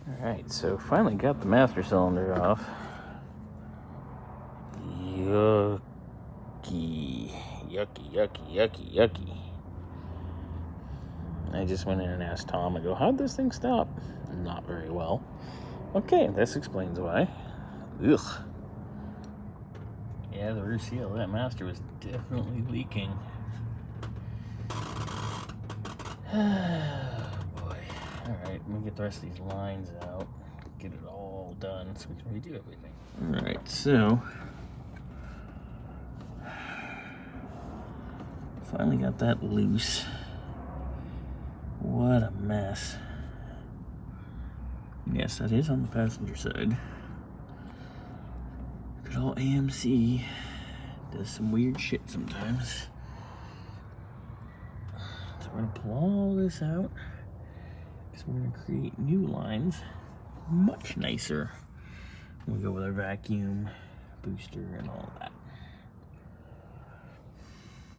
Alright, so finally got the master cylinder off. Yucky. I just went in and asked Tom, I go, how'd this thing stop? Not very well. Okay, this explains why. Ugh. Yeah, the rear seal of that master was definitely leaking. Oh boy. Alright, let me get the rest of these lines out. Get it all done so we can redo everything. Alright, so finally got that loose. What a mess. Yes, that is on the passenger side. Good old AMC does some weird shit sometimes. So we're gonna pull all this out because we're gonna create new lines, much nicer. We'll go with our vacuum booster and all that.